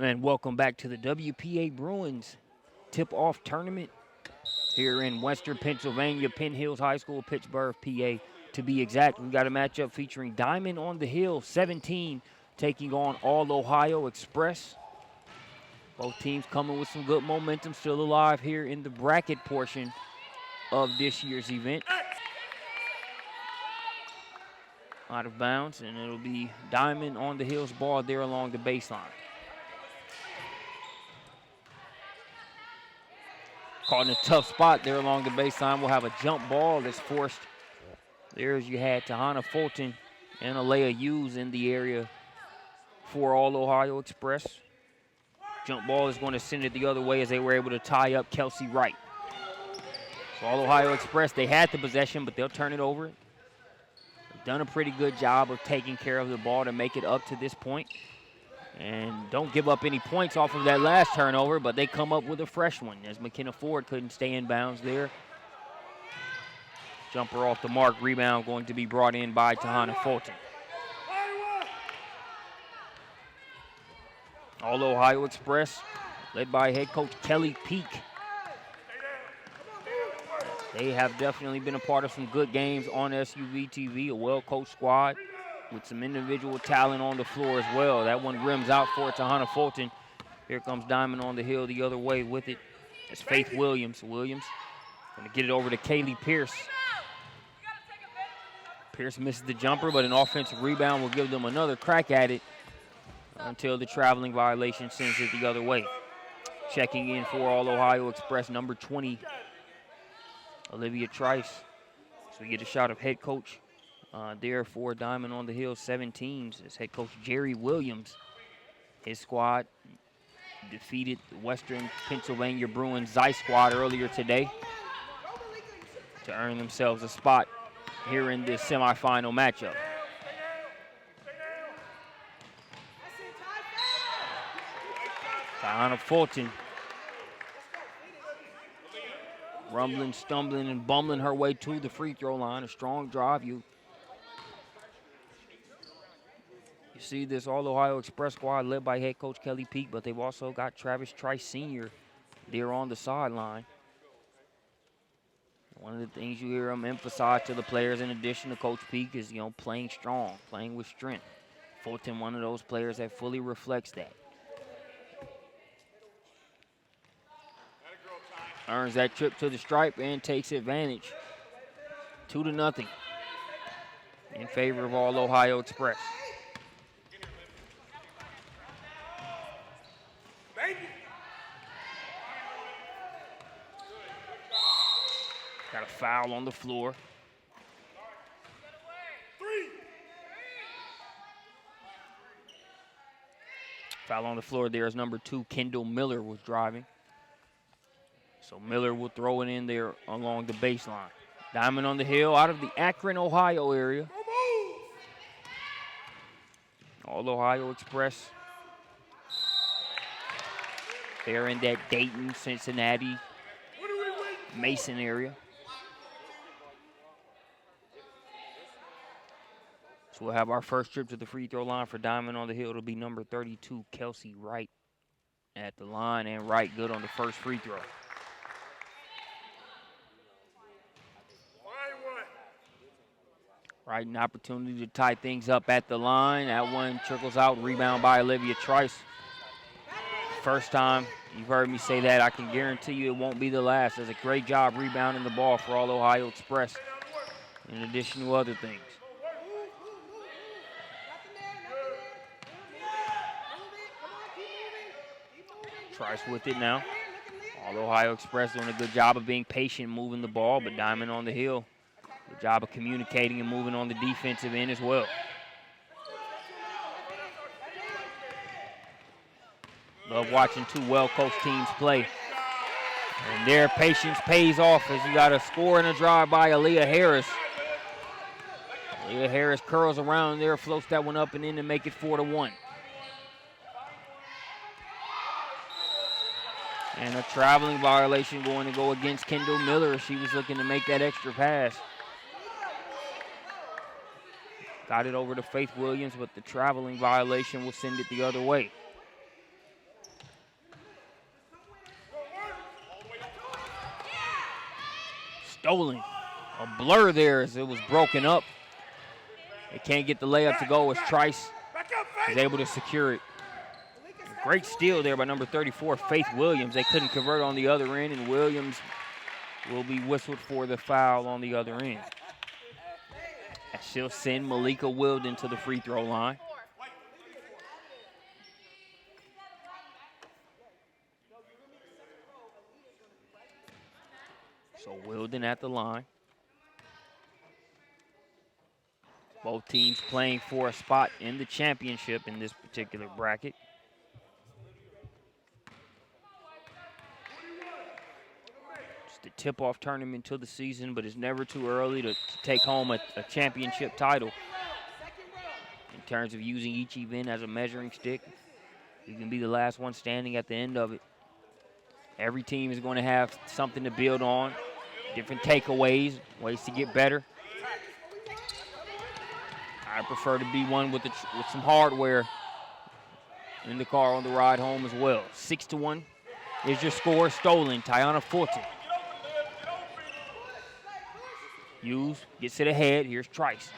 And welcome back to the WPA Bruins tip-off tournament here in Western Pennsylvania, Penn Hills High School, Pittsburgh, PA. To be exact, we've got a matchup featuring Diamond on the Hill 17 taking on All Ohio Express. Both teams coming with some good momentum, still alive here in the bracket portion of this year's event. Out of bounds, and it'll be Diamond on the Hill's ball there along the baseline. Caught in a tough spot there along the baseline. We'll have a jump ball that's forced. There's you had Tahana Fulton and Alea Hughes in the area for All Ohio Express. Jump ball is going to send it the other way as they were able to tie up Kelsey Wright. So All Ohio Express, they had the possession, but they'll turn it over. They've done a pretty good job of taking care of the ball to make it up to this point. And don't give up any points off of that last turnover, but they come up with a fresh one as McKenna Ford couldn't stay in bounds there. Jumper off the mark, rebound going to be brought in by Tahana Fulton. All Ohio Express, led by head coach Kelly Peak. They have definitely been a part of some good games on SUVtv, a well-coached squad with some individual talent on the floor as well. That one rims out for Tahana Fulton. Here comes Diamond on the Hill the other way with it. It's Faith Williams. Williams going to get it over to Kaylee Pierce. Pierce misses the jumper, but an offensive rebound will give them another crack at it until the traveling violation sends it the other way. Checking in for All Ohio Express, number 20, Olivia Trice. So we get a shot of head coach there for Diamond on the Hill 17s. As head coach Jerry Williams. His squad defeated the Western Pennsylvania Bruins Zeiss squad earlier today to earn themselves a spot here in this semifinal matchup. Tahana Fulton rumbling, stumbling, and bumbling her way to the free throw line. A strong drive. You see this All Ohio Express squad led by head coach Kelly Peak, but they've also got Travis Trice Sr. there on the sideline. One of the things you hear him emphasize to the players in addition to Coach Peak is, playing strong, playing with strength. Fulton, one of those players that fully reflects that. Earns that trip to the stripe and takes advantage. 2-0 in favor of All Ohio Express. Got a foul on the floor. Foul on the floor there is number 2, Kendall Miller was driving. So Miller will throw it in there along the baseline. Diamond on the Hill out of the Akron, Ohio area. All Ohio Express. They're in that Dayton, Cincinnati, Mason area. So we'll have our first trip to the free throw line for Diamond on the Hill. It'll be number 32, Kelsey Wright at the line, and Wright good on the first free throw. Wright, an opportunity to tie things up at the line. That one trickles out, rebound by Olivia Trice. First time you've heard me say that, I can guarantee you it won't be the last. Does a great job rebounding the ball for All Ohio Express, in addition to other things. Trice with it now. All Ohio Express doing a good job of being patient, moving the ball, but Diamond on the Hill, good job of communicating and moving on the defensive end as well. Love watching two well-coached teams play. And their patience pays off as you got a score and a drive by Aaliyah Harris. Leah Harris curls around there, floats that one up and in to make it 4-1. And a traveling violation going to go against Kendall Miller. She was looking to make that extra pass. Got it over to Faith Williams, but the traveling violation will send it the other way. Stolen. A blur there as it was broken up. They can't get the layup to go as Trice is able to secure it. Great steal there by number 34, Faith Williams. They couldn't convert on the other end, and Williams will be whistled for the foul on the other end. And she'll send Malika Wilden to the free throw line. So Wilden at the line. Both teams playing for a spot in the championship in this particular bracket. It's the tip-off tournament to the season, but it's never too early to take home a championship title. In terms of using each event as a measuring stick, you can be the last one standing at the end of it. Every team is going to have something to build on, different takeaways, ways to get better. I prefer to be one with some hardware in the car on the ride home as well. 6-1 is your score. Stolen, Tiana Fulton. Hughes gets it ahead. Here's Trice.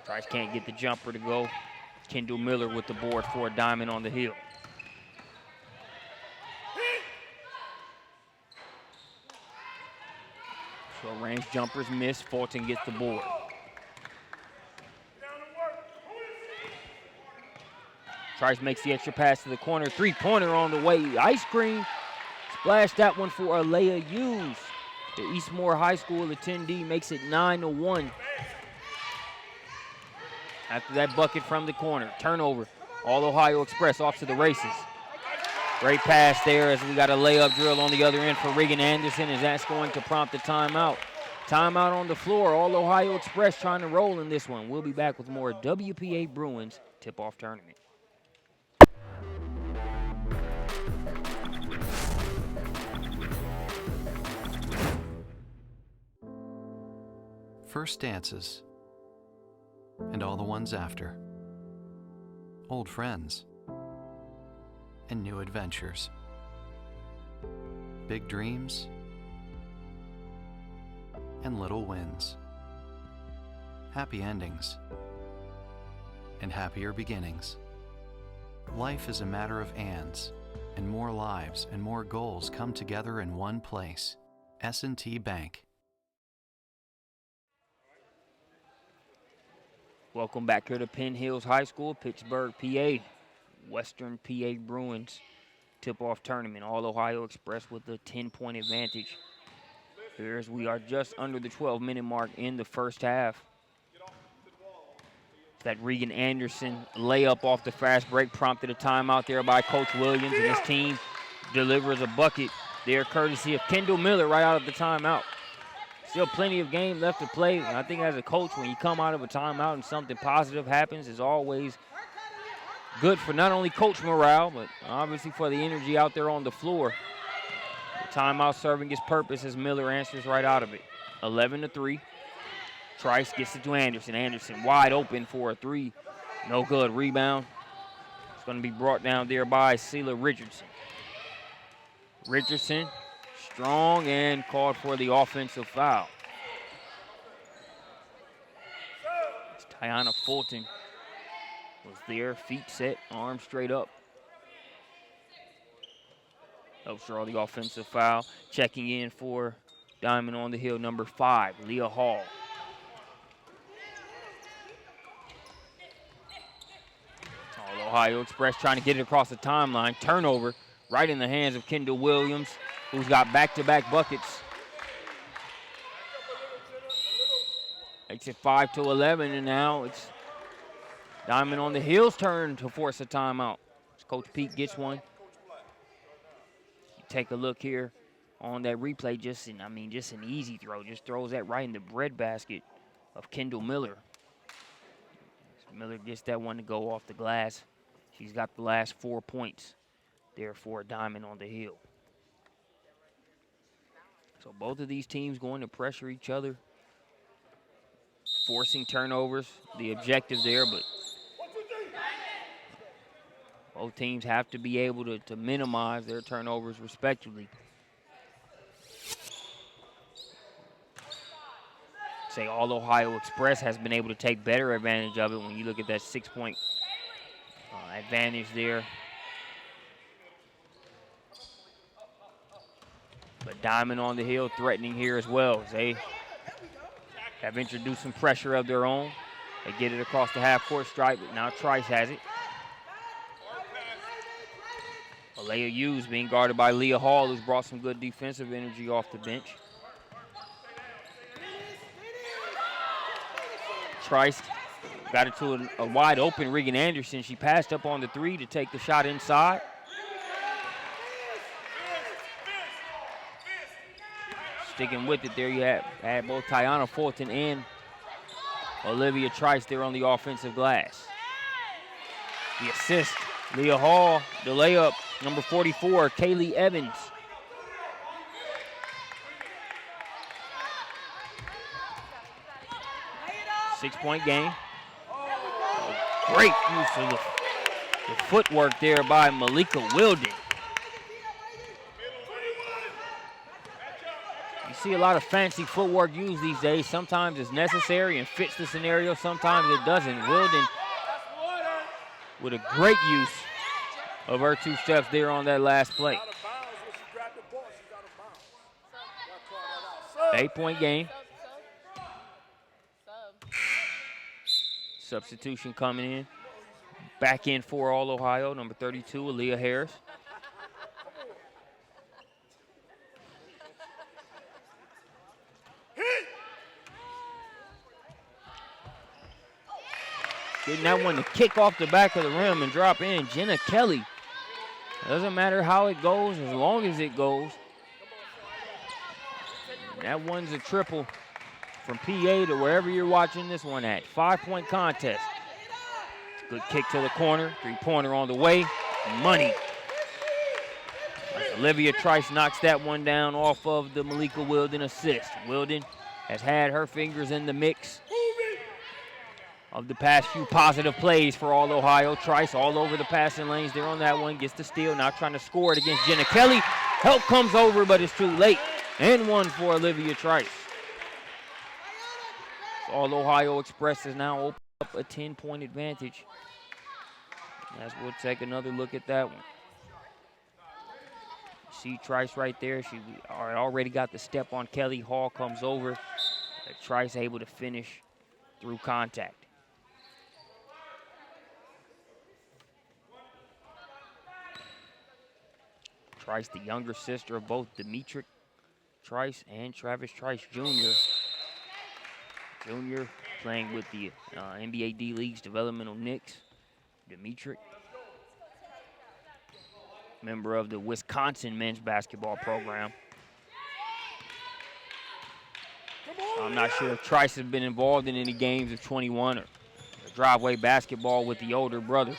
Trice can't get the jumper to go. Kendall Miller with the board for a diamond on the hill. So range jumpers miss. Fulton gets the board. Trice makes the extra pass to the corner. Three-pointer on the way. Ice cream. Splash that one for Alea Hughes. The Eastmore High School attendee makes it 9-1. After that bucket from the corner. Turnover. All Ohio Express off to the races. Great pass there as we got a layup drill on the other end for Regan Anderson, as that's going to prompt a timeout. Timeout on the floor. All Ohio Express trying to roll in this one. We'll be back with more WPA Bruins tip-off tournament. First dances, and all the ones after. Old friends, and new adventures. Big dreams, and little wins. Happy endings, and happier beginnings. Life is a matter of ands, and more lives and more goals come together in one place. S&T Bank. Welcome back here to Penn Hills High School, Pittsburgh, PA. Western PA Bruins tip-off tournament. All Ohio Express with a 10-point advantage. Here as we are just under the 12-minute mark in the first half. That Regan Anderson layup off the fast break prompted a timeout there by Coach Williams, and his team delivers a bucket there courtesy of Kendall Miller right out of the timeout. Still plenty of game left to play. I think as a coach, when you come out of a timeout and something positive happens, is always good for not only coach morale, but obviously for the energy out there on the floor. The timeout serving its purpose as Miller answers right out of it. 11-3. Trice gets it to Anderson. Anderson wide open for a three. No good. Rebound. It's going to be brought down there by Seela Richardson. Richardson. Strong and called for the offensive foul. It's Tiana Fulton was there, feet set, arms straight up. Helps draw the offensive foul. Checking in for Diamond on the Hill, number 5, Leah Hall. All Ohio Express trying to get it across the timeline. Turnover right in the hands of Kendall Williams, who's got back-to-back buckets. Makes it 5-11, and now it's Diamond on the Hill's turn to force a timeout. Coach Pete gets one. You take a look here on that replay, just an easy throw. Just throws that right in the breadbasket of Kendall Miller. Miller gets that one to go off the glass. She's got the last 4 points there for Diamond on the Hill. So both of these teams going to pressure each other, forcing turnovers, the objective there, but both teams have to be able to minimize their turnovers respectively. Say All Ohio Express has been able to take better advantage of it when you look at that 6-point advantage there. But Diamond on the Hill threatening here as well. They have introduced some pressure of their own. They get it across the half-court stripe, but now Trice has it. Alea Hughes being guarded by Leah Hall, who's brought some good defensive energy off the bench. Trice got it to a wide open Regan Anderson. She passed up on the three to take the shot inside. Sticking with it there, you had both Tiana Fulton and Olivia Trice there on the offensive glass. The assist, Leah Hall, the layup, number 44, Kaylee Evans. Six-point game. Great use of the footwork there by Malika Wilden. You see a lot of fancy footwork used these days. Sometimes it's necessary and fits the scenario. Sometimes it doesn't. Wilden with a great use of her 2 steps there on that last play. 8-point game. Substitution coming in. Back in for All Ohio, number 32, Aaliyah Harris. Getting that one to kick off the back of the rim and drop in. Jenna Kelly. Doesn't matter how it goes, as long as it goes. That one's a triple from PA to wherever you're watching this one at. 5-point contest. Good kick to the corner. 3-pointer on the way. Money. Olivia Trice knocks that one down off of the Malika Wilden assist. Wilden has had her fingers in the mix of the past few positive plays for All Ohio. Trice all over the passing lanes there on that one. Gets the steal. Now trying to score it against Jenna Kelly. Help comes over, but it's too late. And one for Olivia Trice. All Ohio Express has now opened up a 10-point advantage. As we'll take another look at that one. See Trice right there. She already got the step on Kelly. Hall comes over. Trice able to finish through contact. Trice, the younger sister of both Demetric Trice and Travis Trice Jr. Jr. playing with the NBA D-League's developmental Knicks. Demetric, member of the Wisconsin men's basketball program. I'm not sure if Trice has been involved in any games of 21 or driveway basketball with the older brothers.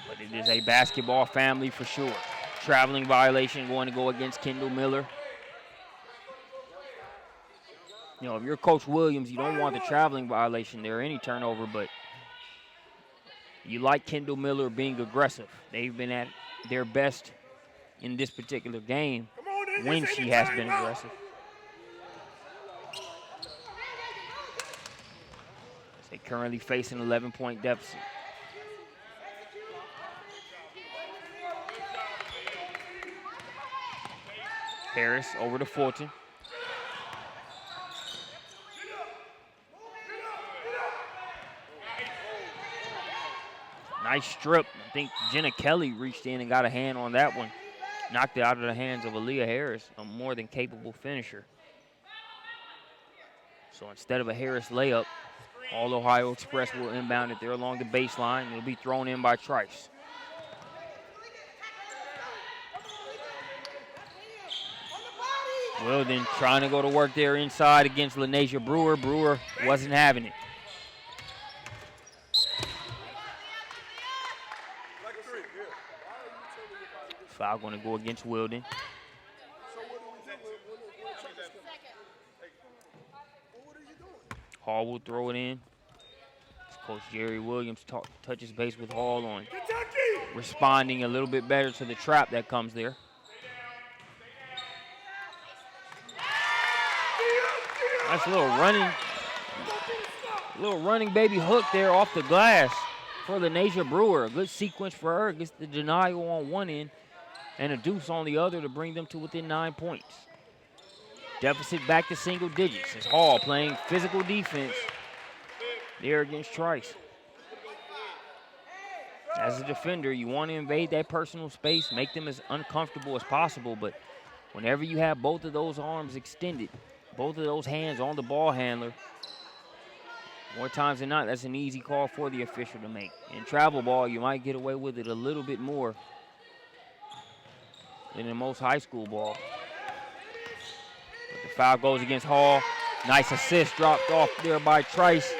But it is a basketball family for sure. Traveling violation going to go against Kendall Miller. You know, if you're Coach Williams, you don't want the traveling violation there, any turnover, but you like Kendall Miller being aggressive. They've been at their best in this particular game when she has been aggressive. They currently face an 11-point deficit. Harris over to Fulton. Nice strip. I think Jenna Kelly reached in and got a hand on that one. Knocked it out of the hands of Aaliyah Harris, a more than capable finisher. So instead of a Harris layup, All Ohio Express will inbound it there along the baseline. It'll be thrown in by Trice. Wilden trying to go to work there inside against LaNasia Brewer. Brewer wasn't having it. Foul going to go against Wilden. Hall will throw it in. Coach Jerry Williams touches base with Hall on responding a little bit better to the trap that comes there. Nice little running baby hook there off the glass for Lanasia Brewer. A good sequence for her. Gets the denial on one end and a deuce on the other to bring them to within 9 points. Deficit back to single digits as Hall playing physical defense there against Trice. As a defender, you want to invade that personal space, make them as uncomfortable as possible, but whenever you have both of those arms extended, both of those hands on the ball handler, more times than not, that's an easy call for the official to make. In travel ball, you might get away with it a little bit more than in most high school ball. But the foul goes against Hall. Nice assist dropped off there by Trice.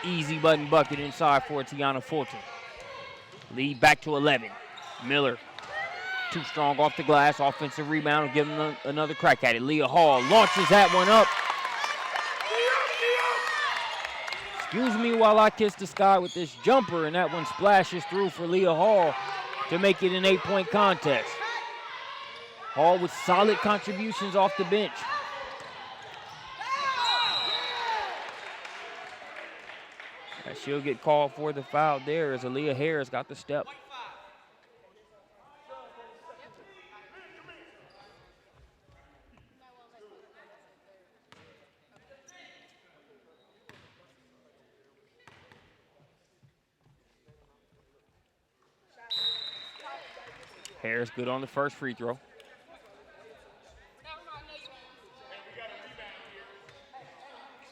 Easy button bucket inside for Tiana Fulton. Lead back to 11. Miller, too strong off the glass. Offensive rebound will give him another crack at it. Leah Hall launches that one up. Excuse me while I kiss the sky with this jumper, and that one splashes through for Leah Hall to make it an 8-point contest. Hall with solid contributions off the bench. And she'll get called for the foul there as Aaliyah Harris got the step. Harris good on the first free throw.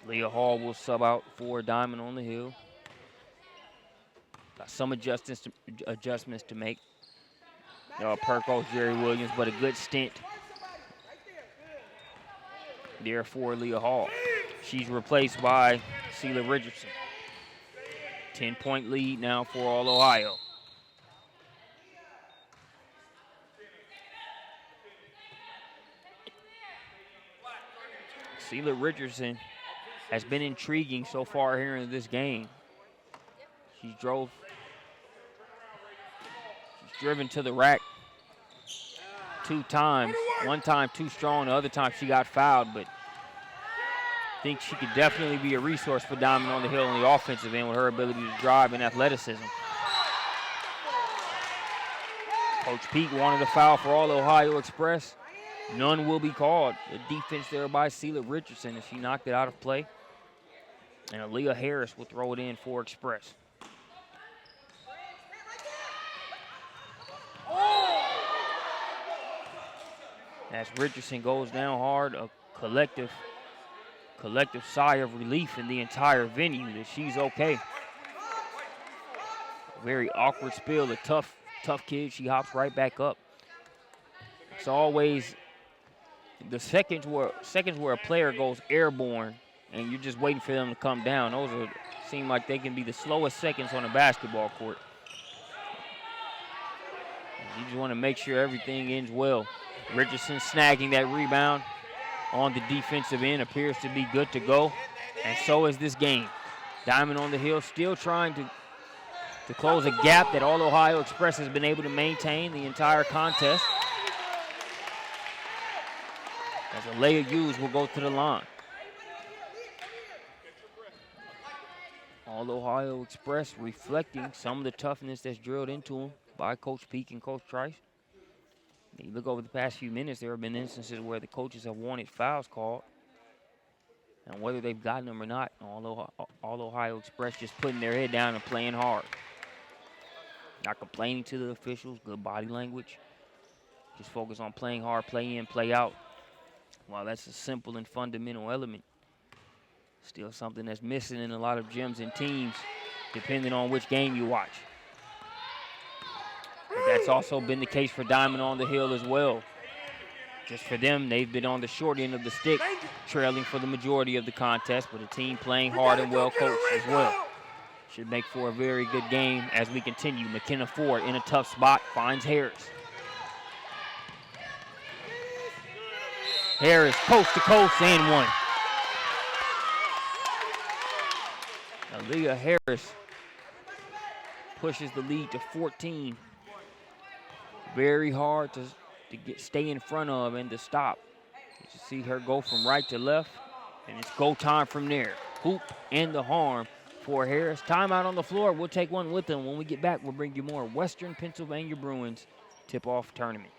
Leah Hall will sub out for Diamond on the Hill. Got some adjustments to make. Per Coach Jerry Williams, but a good stint there for Leah Hall. She's replaced by Celia Richardson. 10-point lead now for All Ohio. Celia Richardson has been intriguing so far here in this game. She's driven to the rack 2 times. One time too strong, the other time she got fouled, but I think she could definitely be a resource for Diamond on the Hill on the offensive end with her ability to drive and athleticism. Coach Pete wanted a foul for All Ohio Express. None will be called. The defense there by Celia Richardson as she knocked it out of play. And Aaliyah Harris will throw it in for Express. As Richardson goes down hard, a collective sigh of relief in the entire venue that she's okay. Very awkward spill, a tough kid. She hops right back up. It's always the seconds where a player goes airborne and you're just waiting for them to come down. Those seem like they can be the slowest seconds on a basketball court. You just want to make sure everything ends well. Richardson snagging that rebound on the defensive end, appears to be good to go, and so is this game. Diamond on the Hill still trying to close a gap that All Ohio Express has been able to maintain the entire contest. As Alea Hughes will go to the line. All Ohio Express reflecting some of the toughness that's drilled into them by Coach Peak and Coach Trice. You look over the past few minutes, there have been instances where the coaches have wanted fouls called. And whether they've gotten them or not, All Ohio Express just putting their head down and playing hard. Not complaining to the officials, good body language. Just focus on playing hard, play in, play out. While that's a simple and fundamental element, still something that's missing in a lot of gyms and teams, depending on which game you watch. But that's also been the case for Diamond on the Hill as well. Just for them, they've been on the short end of the stick, trailing for the majority of the contest, but a team playing hard and well coached as well. Should make for a very good game as we continue. McKenna Ford in a tough spot, finds Harris. Harris coast to coast and one. Aaliyah Harris pushes the lead to 14. Very hard to stay in front of and to stop. You see her go from right to left, and it's go time from there. Hoop and the harm for Harris. Timeout on the floor. We'll take one with them. When we get back, we'll bring you more Western Pennsylvania Bruins tip-off tournament.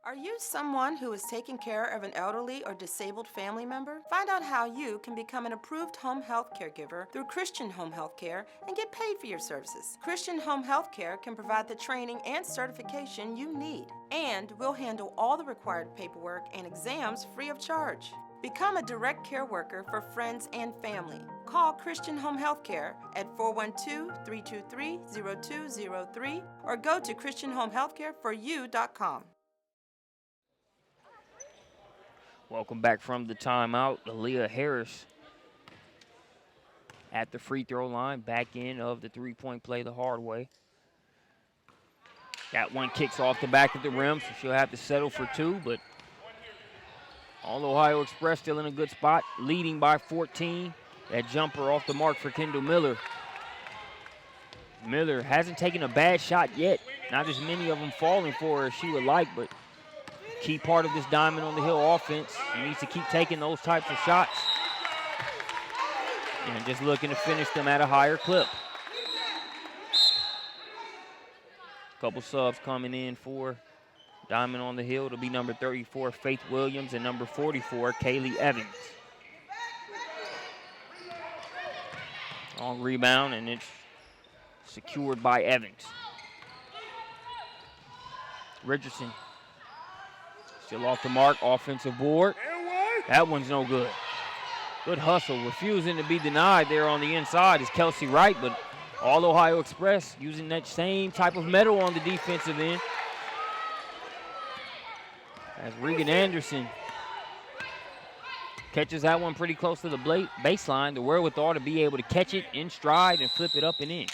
Are you someone who is taking care of an elderly or disabled family member? Find out how you can become an approved home health caregiver through Christian Home Health Care and get paid for your services. Christian Home Health Care can provide the training and certification you need, and we'll handle all the required paperwork and exams free of charge. Become a direct care worker for friends and family. Call Christian Home Health Care at 412-323-0203 or go to christianhomehealthcareforyou.com. Welcome back from the timeout. Aaliyah Harris at the free throw line, back in of the three-point play the hard way. That one kicks off the back of the rim, so she'll have to settle for two, but all Ohio Express still in a good spot, leading by 14. That jumper off the mark for Kendall Miller. Miller hasn't taken a bad shot yet. Not as many of them falling for her as she would like, but key part of this Diamond on the Hill offense. He needs to keep taking those types of shots and just looking to finish them at a higher clip. Couple subs coming in for Diamond on the Hill. It'll be number 34, Faith Williams, and number 44, Kaylee Evans. On rebound, and it's secured by Evans. Richardson still off the mark, offensive board. That one's no good. Good hustle, refusing to be denied there on the inside is Kelsey Wright, but all Ohio Express using that same type of metal on the defensive end. As Regan Anderson catches that one pretty close to the baseline, the wherewithal to be able to catch it in stride and flip it up and in.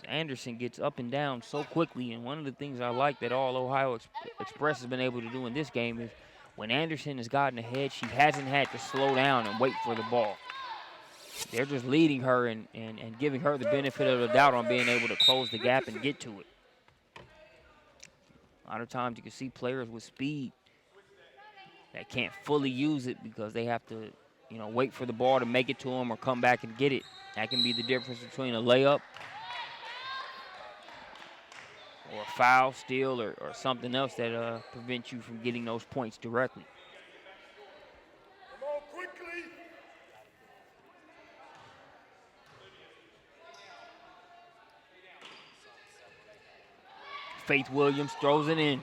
Anderson gets up and down so quickly, and one of the things I like that all Ohio Express has been able to do in this game is when Anderson has gotten ahead, she hasn't had to slow down and wait for the ball. They're just leading her and giving her the benefit of the doubt on being able to close the gap and get to it. A lot of times you can see players with speed that can't fully use it because they have to, wait for the ball to make it to them or come back and get it. That can be the difference between a layup or a foul, steal, or something else that prevents you from getting those points directly. Come on, quickly. Faith Williams throws it in.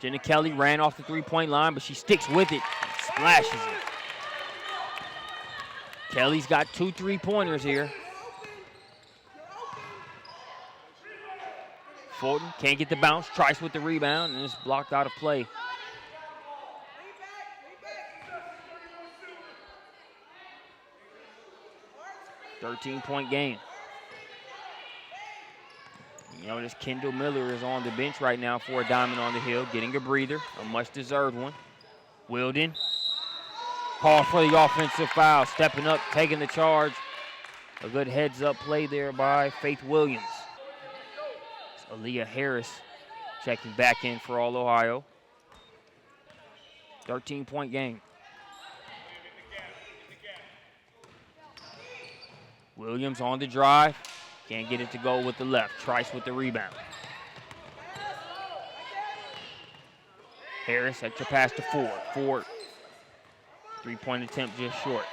Jenna Kelly ran off the three-point line, but she sticks with it and splashes it. Kelly's got 2 3-pointers here. Fulton can't get the bounce. Trice with the rebound, and it's blocked out of play. "13-point game. You notice Kendall Miller is on the bench right now for a Diamond on the Hill, getting a breather, a much-deserved one. Wilden called for the offensive foul, stepping up, taking the charge. A good heads-up play there by Faith Williams. Aaliyah Harris checking back in for All Ohio. 13-point game. Williams on the drive. Can't get it to go with the left. Trice with the rebound. Harris extra pass to Ford. Ford, 3-point attempt just short.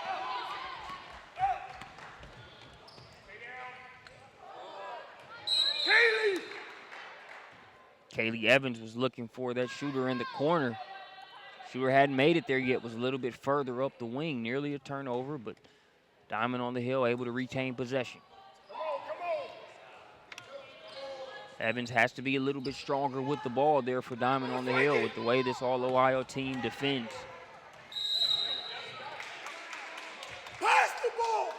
Kaylee Evans was looking for that shooter in the corner. Shooter hadn't made it there yet, was a little bit further up the wing, nearly a turnover, but Diamond on the Hill able to retain possession. Evans has to be a little bit stronger with the ball there for Diamond on the Hill with the way this All-Ohio team defends. Pass the ball.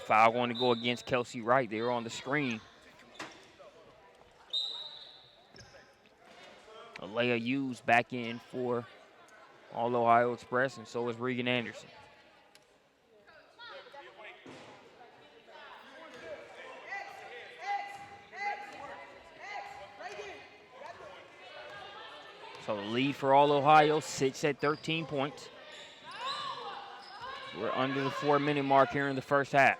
Foul going to go against Kelsey Wright there on the screen. Alea Hughes back in for All-Ohio Express, and so is Regan Anderson. So the lead for All-Ohio sits at 13 points. We're under the 4-minute mark here in the first half.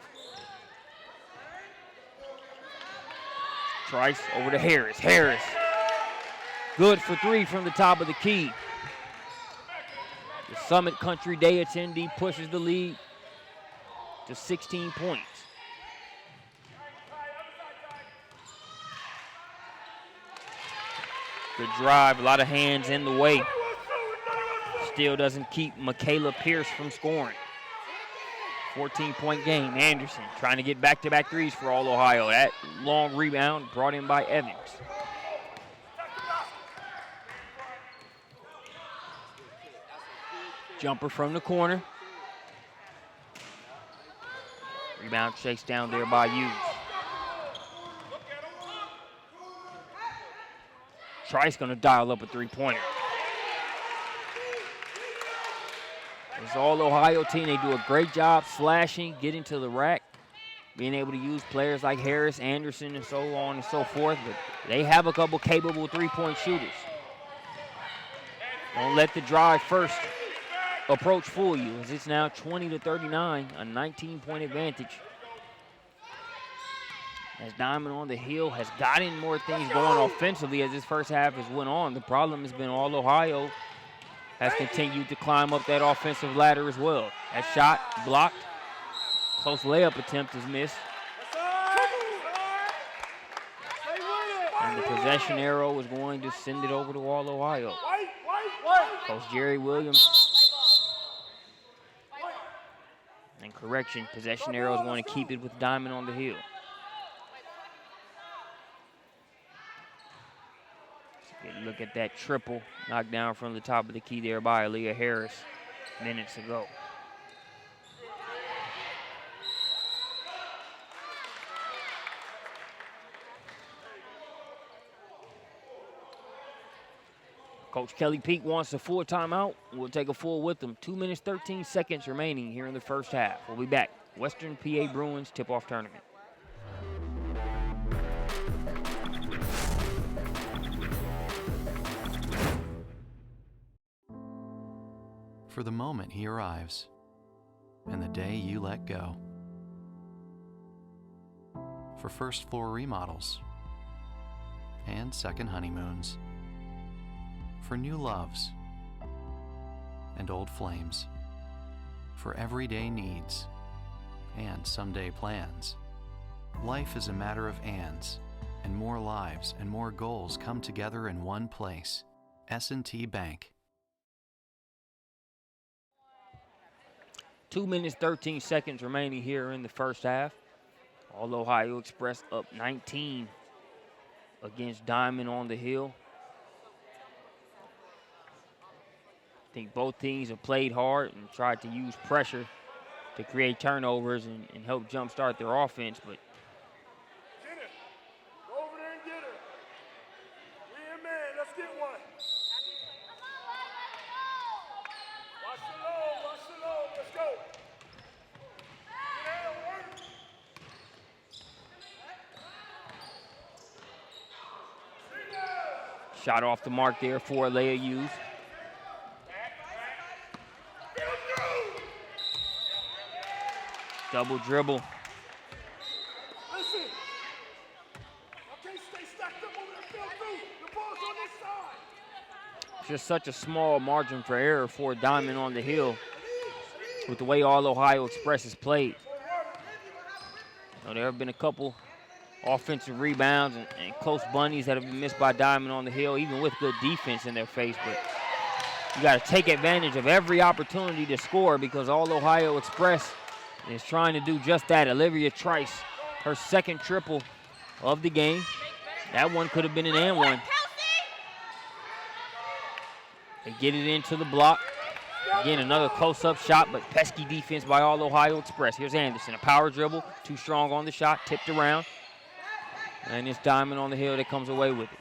Trice over to Harris. Harris, good for 3 from the top of the key. The Summit Country Day attendee pushes the lead to 16 points. Good drive, a lot of hands in the way. Still doesn't keep Michaela Pierce from scoring. 14-point game. Anderson trying to get back-to-back threes for All-Ohio. That long rebound brought in by Evans. Jumper from the corner. Rebound chased down there by Hughes. Trice going to dial up a three-pointer. This All-Ohio team, they do a great job slashing, getting to the rack, being able to use players like Harris, Anderson, and so on and so forth, but they have a couple capable three-point shooters. Don't let the drive first approach fool you, as it's now 20-39, a 19-point advantage. As Diamond on the Hill has gotten more things going offensively as this first half has went on. The problem has been All-Ohio has continued to climb up that offensive ladder as well. That shot blocked. Close layup attempt is missed. And the possession arrow is going to send it over to All-Ohio. Coach Jerry Williams. And correction, possession arrow is going to keep it with Diamond on the Hill. Look at that triple knocked down from the top of the key there by Aaliyah Harris minutes ago. Coach Kelly Peak wants a full timeout. We'll take a full with them. 2 minutes, 13 seconds remaining here in the first half. We'll be back. Western PA Bruins tip-off tournament. For the moment he arrives, and the day you let go. For first floor remodels, and second honeymoons. For new loves, and old flames. For everyday needs, and someday plans. Life is a matter of ands, and more lives and more goals come together in one place. S&T Bank. 2 minutes, 13 seconds remaining here in the first half. All-Ohio Express up 19 against Diamond on the Hill. I think both teams have played hard and tried to use pressure to create turnovers and help jumpstart their offense, but Get her. Go over there and get her. We in man. Let's get one. Watch the low. Watch the low. Let's go. Get out, work. shot off the mark there for Alea Hughes. Double dribble. Listen. Okay, stay stacked up over there. Field through. The ball's on this side. Just such a small margin for error for Diamond on the Hill with the way All-Ohio Express has played. There have been a couple offensive rebounds and close bunnies that have been missed by Diamond on the Hill, even with good defense in their face. But you got to take advantage of every opportunity to score because All-Ohio Express is trying to do just that. Olivia Trice her second triple of the game. That one could have been an and one. They get it into the block. Again, another close-up shot, but pesky defense by all Ohio Express. Here's Anderson, a power dribble, too strong on the shot, tipped around. And it's Diamond on the hill that comes away with it.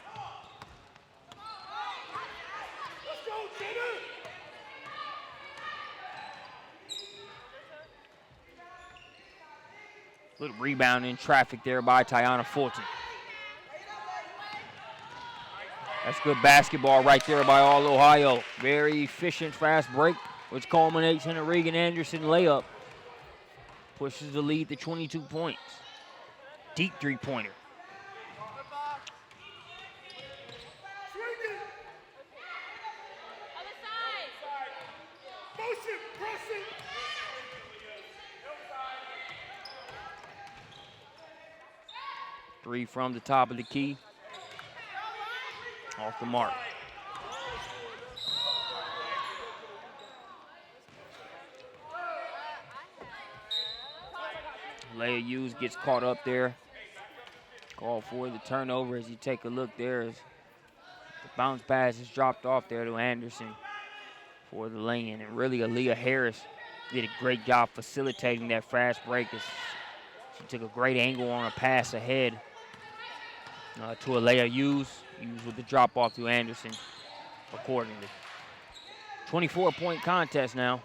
Little rebound in traffic there by Tiana Fulton. That's good basketball right there by all Ohio. Very efficient fast break, which culminates in a Regan Anderson layup. Pushes the lead to 22 points. Deep three-pointer. Three from the top of the key. Off the mark. Leia Hughes gets caught up there. Call for the turnover as you take a look there. As the bounce pass is dropped off there to Anderson for the lay-in. And really, Aaliyah Harris did a great job facilitating that fast break. As she took a great angle on a pass ahead to Aaliyah Hughes. Hughes with the drop-off to Anderson accordingly. 24-point contest now.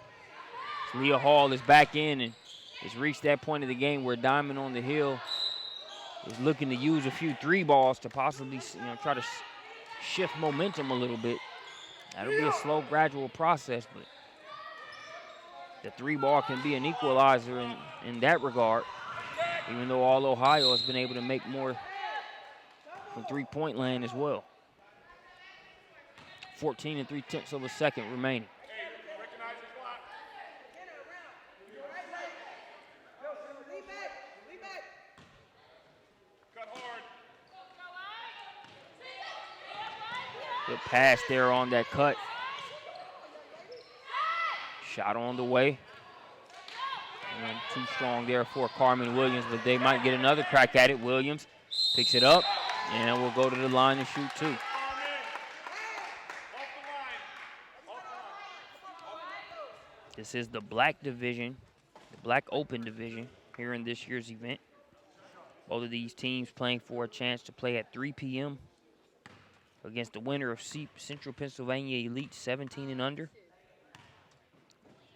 So Leah Hall is back in and has reached that point of the game where Diamond on the hill is looking to use a few three balls to possibly try to shift momentum a little bit. That'll be a slow, gradual process, but the three ball can be an equalizer in that regard, even though all Ohio has been able to make more from three-point land as well. 14 3/10 of a second remaining. Good pass there on that cut. Shot on the way. And too strong there for Carmen Williams, but they might get another crack at it. Williams picks it up, and we'll go to the line and shoot two. This is the black division, the black open division here in this year's event. Both of these teams playing for a chance to play at 3 p.m. against the winner of Central Pennsylvania Elite 17 and under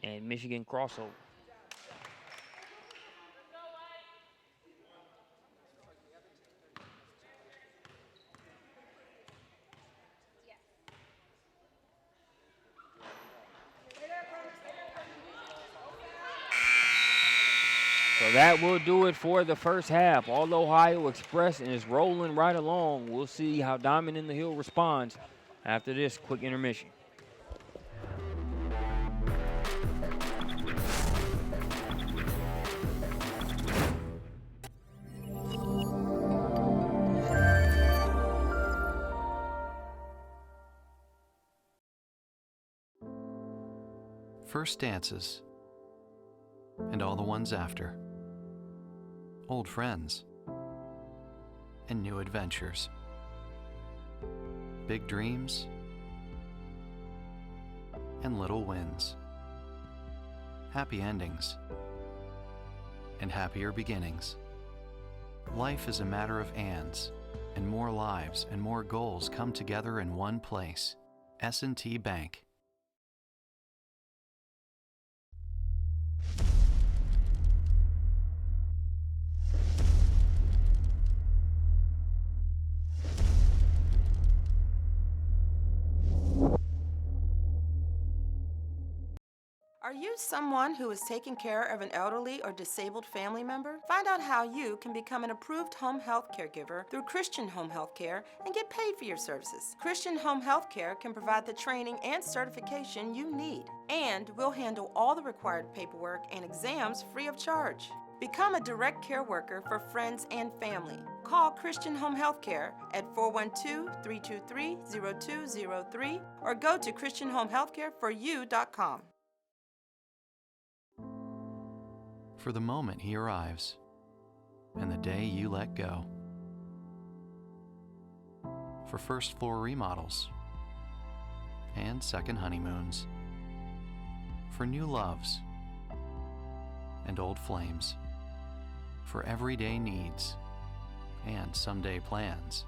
and Michigan crossover. So that will do it for the first half. All Ohio Express and is rolling right along. We'll see how Diamond in the Hill responds after this quick intermission. First dances, and all the ones after. Old friends, and new adventures. Big dreams, and little wins. Happy endings, and happier beginnings. Life is a matter of ands, and more lives and more goals come together in one place. S&T Bank. Are you someone who is taking care of an elderly or disabled family member? Find out how you can become an approved home health caregiver through Christian Home Health Care and get paid for your services. Christian Home Health Care can provide the training and certification you need, and we'll handle all the required paperwork and exams free of charge. Become a direct care worker for friends and family. Call Christian Home Health Care at 412-323-0203 or go to ChristianHomeHealthCareForYou.com. For the moment he arrives, and the day you let go. For first floor remodels and second honeymoons. For new loves and old flames. For everyday needs and someday plans.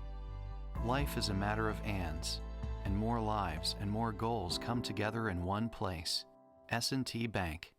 Life is a matter of ands, and more lives and more goals come together in one place. S&T Bank.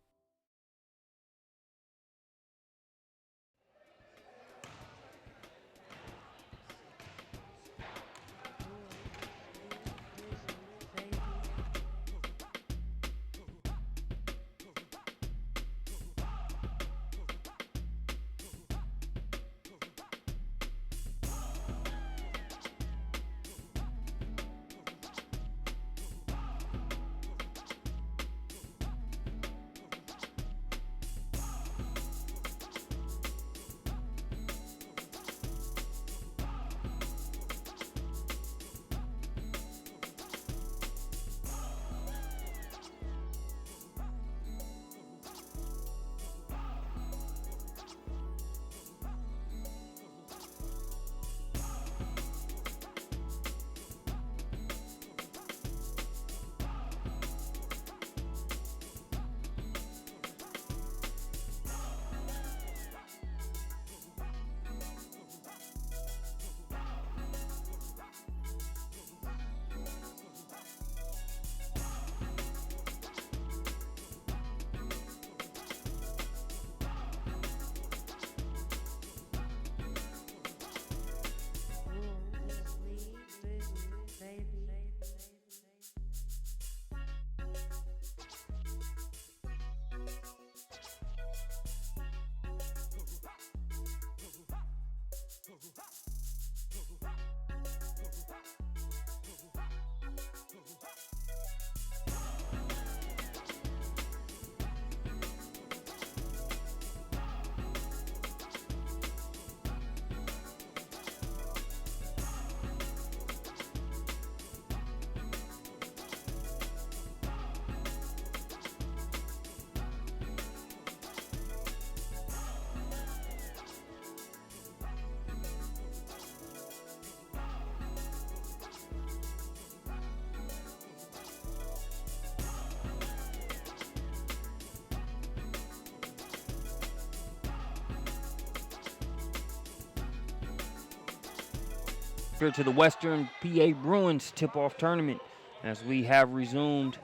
Here to the Western PA Bruins tip-off tournament as we have resumed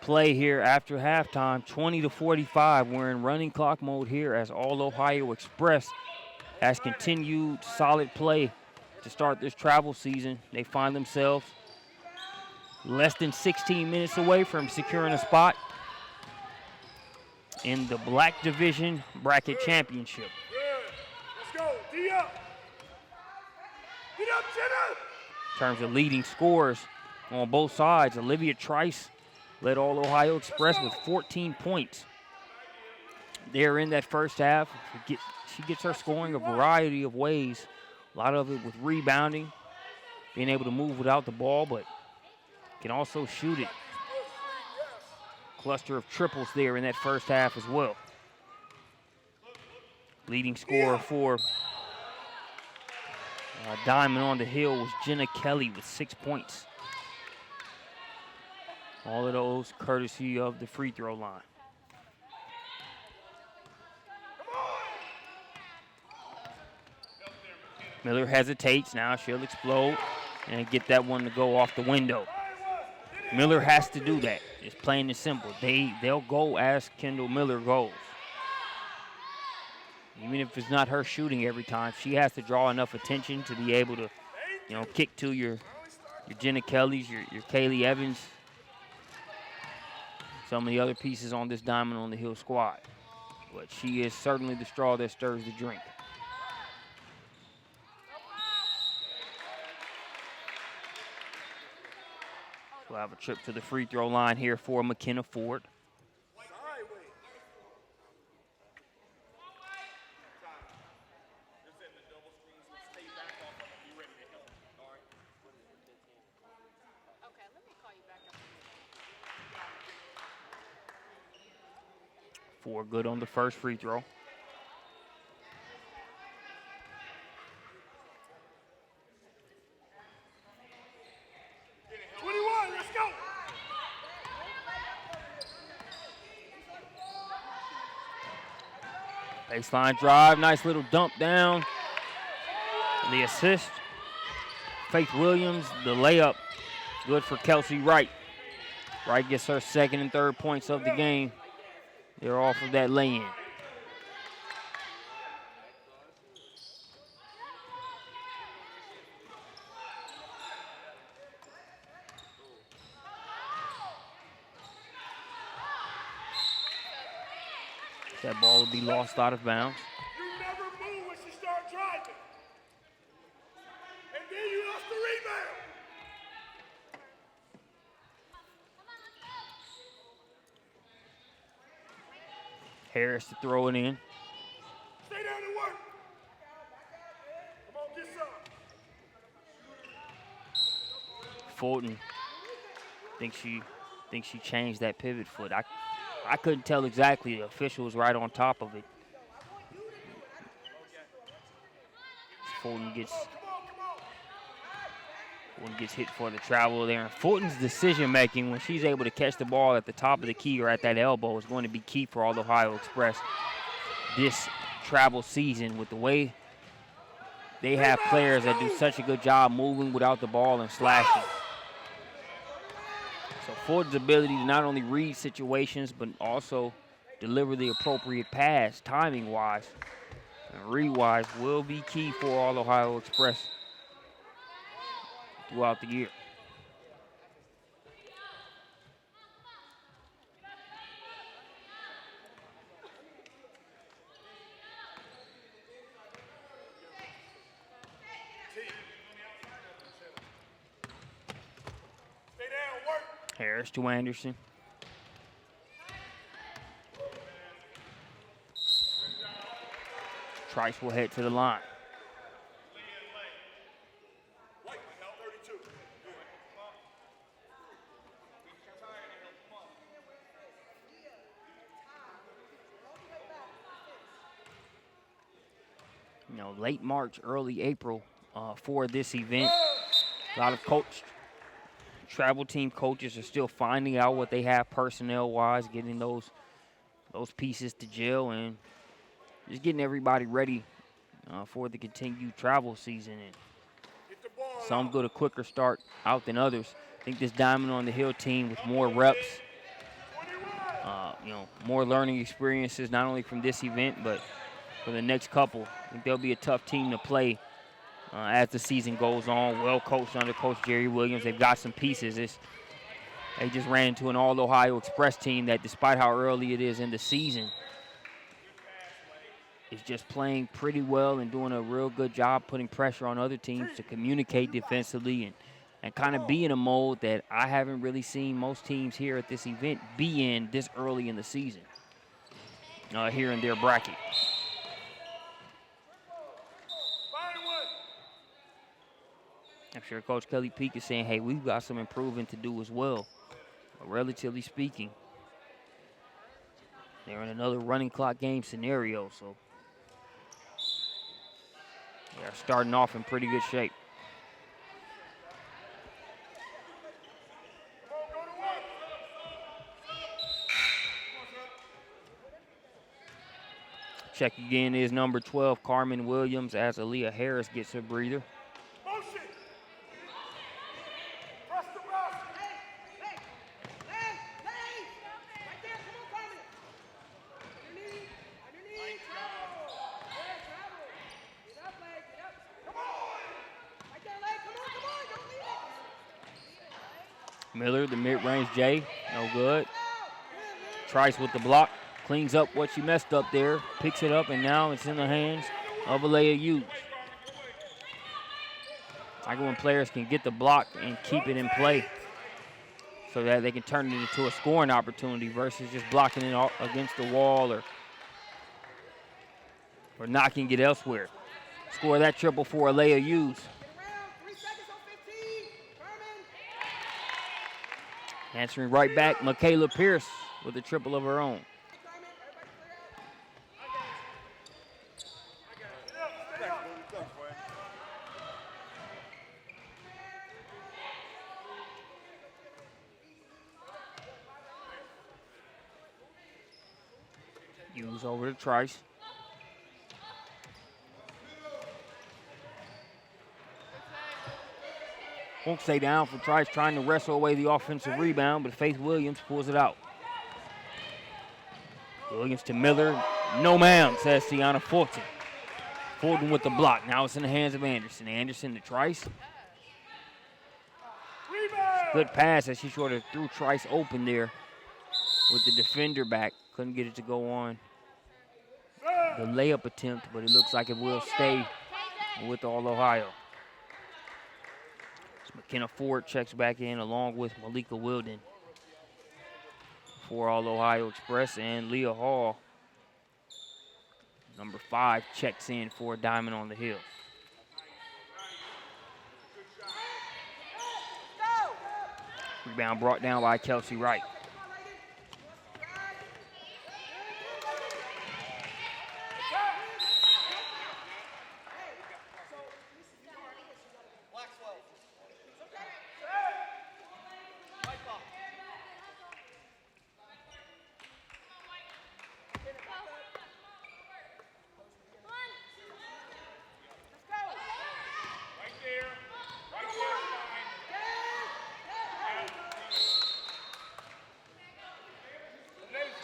play here after halftime, 20-45. We're in running clock mode here as All Ohio Express has continued solid play to start this travel season. They find themselves less than 16 minutes away from securing a spot in the Black Division Bracket Championship. Let's go. D up. Get up, Jenna. In terms of leading scorers on both sides, Olivia Trice led All Ohio Express with 14 points. There in that first half, she gets her scoring a variety of ways. A lot of it with rebounding, being able to move without the ball, but can also shoot it. Cluster of triples there in that first half as well. Leading scorer for Diamond on the Hill was Jenna Kelly with 6 points. All of those courtesy of the free throw line. Miller hesitates. Now she'll explode and get that one to go off the window. Miller has to do that. It's plain and simple. They'll go as Kendall Miller goes. Even if it's not her shooting every time, she has to draw enough attention to be able to, kick to your Jenna Kellys, your Kaylee Evans, some of the other pieces on this Diamond on the Hill squad. But she is certainly the straw that stirs the drink. We'll have a trip to the free throw line here for McKenna Ford. Ford good on the first free throw. Baseline drive, nice little dump down. The assist. Faith Williams, the layup, good for Kelsey Wright. Wright gets her second and third points of the game. They're off of that lay-in. That ball will be lost out of bounds. You never move when she start driving. And then you lost the rebound. Harris to throw it in. Stay down and work. Come on, get some. Fulton thinks she changed that pivot foot. I couldn't tell exactly. The official was right on top of it. Fulton gets hit for the travel there. And Fulton's decision making when she's able to catch the ball at the top of the key or at that elbow is going to be key for all Ohio Express this travel season, with the way they have players that do such a good job moving without the ball and slashing. So Fulton's ability to not only read situations but also deliver the appropriate pass timing-wise and read-wise will be key for all Ohio Express throughout the year. Harris to Anderson. Trice will head to the line. You know, late March, early April for this event. A lot of travel team coaches are still finding out what they have personnel-wise, getting those pieces to gel and just getting everybody ready for the continued travel season. And some get a quicker start out than others. I think this Diamond on the Hill team with more reps, more learning experiences, not only from this event but for the next couple. I think they'll be a tough team to play as the season goes on. Well coached under Coach Jerry Williams. They've got some pieces. They just ran into an All-Ohio Express team that, despite how early it is in the season, is just playing pretty well and doing a real good job putting pressure on other teams to communicate defensively and kind of be in a mode that I haven't really seen most teams here at this event be in this early in the season here in their bracket. I'm sure Coach Kelly Peak is saying, hey, we've got some improving to do as well. But relatively speaking, they're in another running clock game scenario, so they're starting off in pretty good shape. Check again is number 12, Carmen Williams, as Aaliyah Harris gets her breather. Miller, the mid-range J, no good. Trice with the block, cleans up what she messed up there, picks it up, and now it's in the hands of Alea Hughes. I like when players can get the block and keep it in play so that they can turn it into a scoring opportunity versus just blocking it against the wall or knocking it elsewhere. Score that triple for Alea Hughes. Answering right back, Michaela Pierce with a triple of her own. Hughes over to Trice. Won't stay down for Trice, trying to wrestle away the offensive rebound, but Faith Williams pulls it out. Williams to Miller. No ma'am, says Tiana Fulton. Fulton with the block. Now it's in the hands of Anderson. Anderson to Trice. Good pass as she sort of threw Trice open there with the defender back. Couldn't get it to go on the layup attempt, but it looks like it will stay with All Ohio. So McKenna Ford checks back in along with Malika Wilden for All Ohio Express, and Leah Hall, number 5, checks in for Diamond on the Hill. Rebound brought down by Kelsey Wright.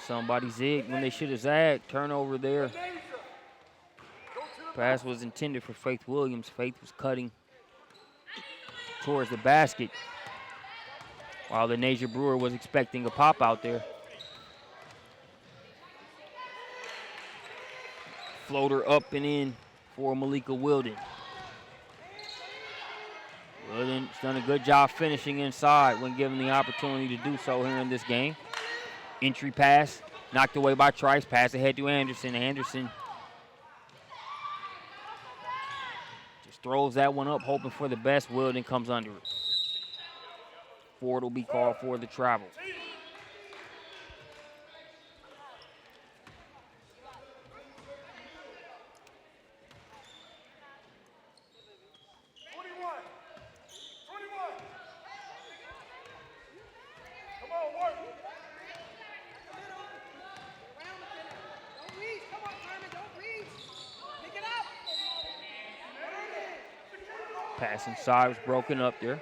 Somebody zigged when they should have zagged. Turnover there. Pass was intended for Faith Williams. Faith was cutting towards the basket, while the Nasia Brewer was expecting a pop out there. Floater up and in for Malika Wilden. Wilden's done a good job finishing inside when given the opportunity to do so here in this game. Entry pass, knocked away by Trice. Pass ahead to Anderson. Anderson just throws that one up, hoping for the best. Wilden comes under it. Ford will be called for the travel. Pass inside was broken up there.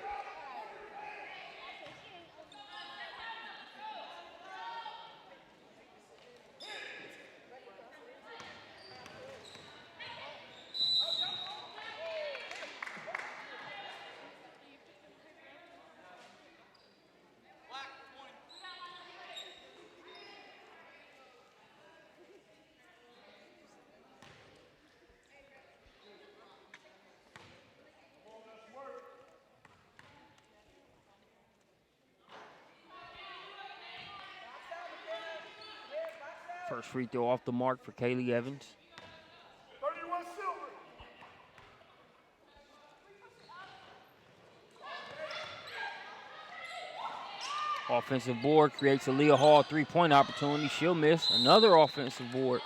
First free throw off the mark for Kaylee Evans. 31 silver. Offensive board creates a Leah Hall three-point opportunity. She'll miss. Another offensive board.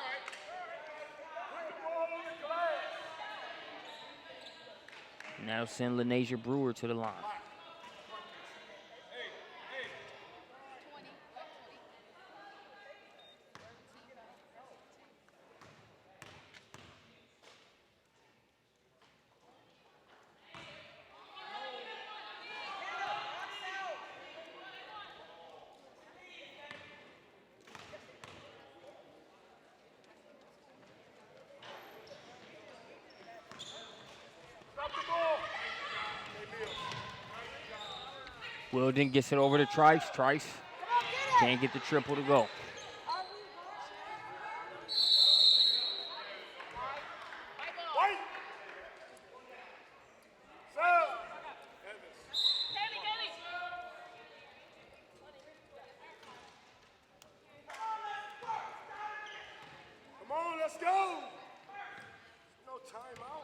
And that'll send LaNasia Brewer to the line. Wilden gets it over to Trice. Trice can't get the triple to go. Come on, let's go. No timeout.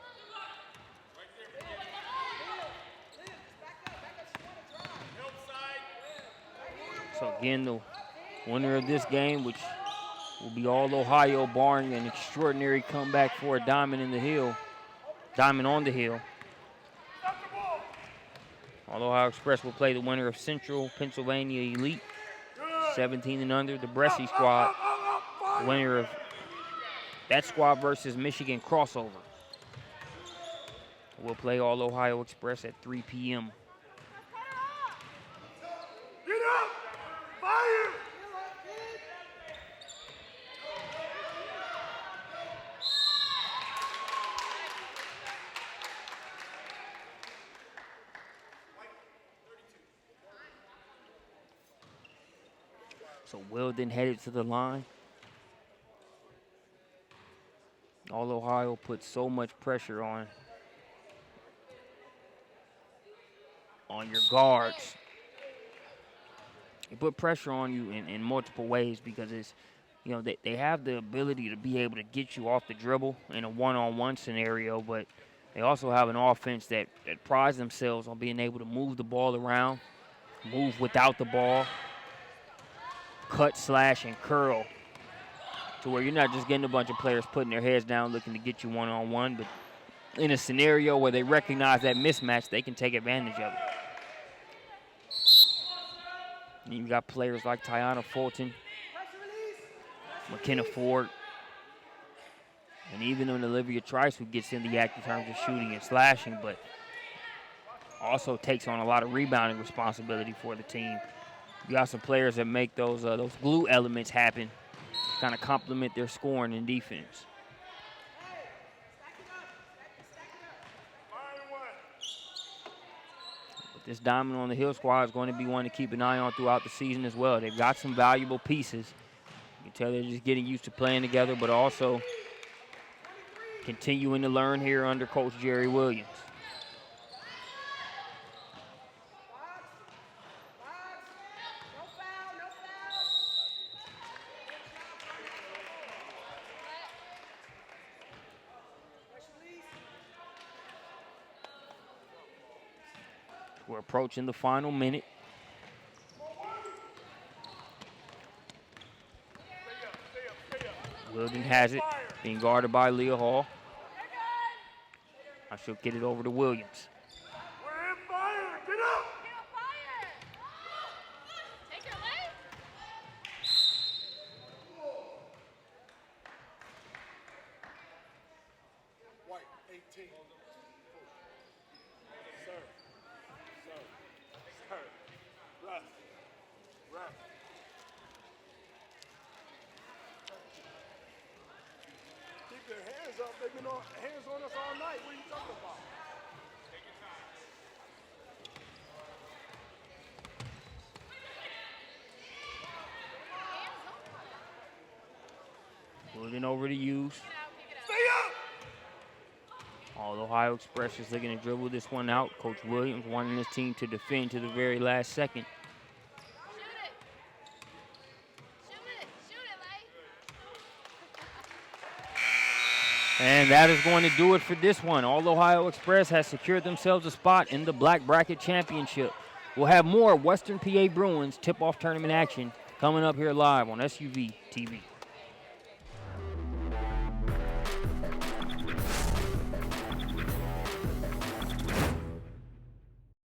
So again, the winner of this game, which will be All Ohio, barring an extraordinary comeback for a Diamond on the Hill. All Ohio Express will play the winner of Central Pennsylvania Elite, 17 and under, the Bresci squad. The winner of that squad versus Michigan crossover. We'll play All Ohio Express at 3 p.m. So Weldon headed to the line. All Ohio put so much pressure on your guards. They put pressure on you in multiple ways because it's, you know, they have the ability to be able to get you off the dribble in a one-on-one scenario, but they also have an offense that prides themselves on being able to move the ball around, move without the ball, cut, slash, and curl, to where you're not just getting a bunch of players putting their heads down looking to get you one-on-one, but in a scenario where they recognize that mismatch, they can take advantage of it. And you got players like Tiana Fulton, McKenna Ford, and even an Olivia Trice, who gets in the act in terms of shooting and slashing, but also takes on a lot of rebounding responsibility for the team. You got some players that make those glue elements happen, kind of complement their scoring and defense. But this Diamond on the Hill squad is going to be one to keep an eye on throughout the season as well. They've got some valuable pieces. You can tell they're just getting used to playing together, but also continuing to learn here under Coach Jerry Williams. We're approaching the final minute. Wilden has it, being guarded by Leah Hall. I shall get it over to Williams. We're in fire. Get up. Take your leg. White, 18. Sir. Ref. Keep their hands up. They've been hands on us all night. What are you talking about? Wilden over to Hughes. Stay up. All Ohio Express is looking to dribble this one out. Coach Williams wanting his team to defend to the very last second. And that is going to do it for this one. All Ohio Express has secured themselves a spot in the Black Bracket Championship. We'll have more Western PA Bruins tip-off tournament action coming up here live on SUV TV.